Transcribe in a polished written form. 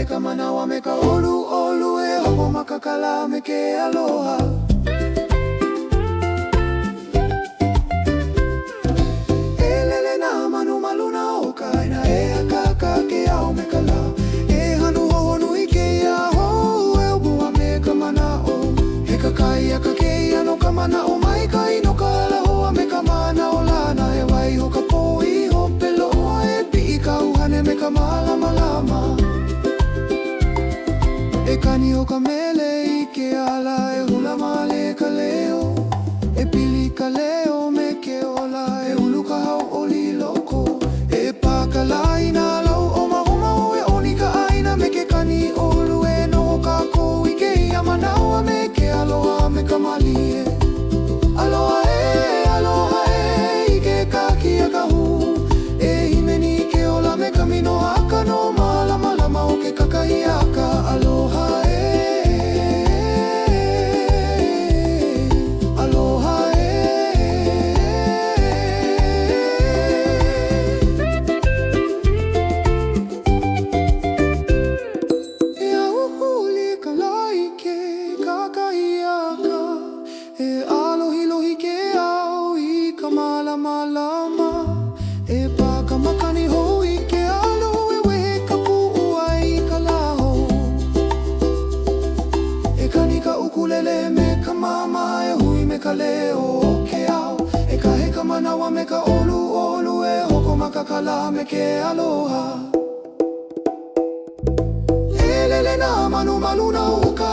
meka mana wa meka olu olu e hoko makakala meke aloha. Elele na manu maluna o kaina e akaka ke au meka la. E hanu hohonu ike ia ho e ubu wa meka mana o. He kakai aka ke ia no ka mana o mai kai no ka ala hoa meka mana o lana e wai ho ka po i ho pelo e pi i ka uhane meka malama lama. E kani o ka mele i ke ala e hula male ka leo. E pili ka leo me ke ola e ulu ka hau oli loko. E paka laina lau o mahuma o e oni ka aina me ke kani olu e no ka ko i ke ia manaua me ke aloha me ka mali e. Aloha e i ke kaki a ka hu. E himeni ke ola me ka mino aka no malama lama o ke kakahi aka aloha e. Ukulele me ka mama e hui me ka leo o ke au. E ka heka manawa me ka olu olu e hoko makakala me ke aloha. Elele na manu maluna o ka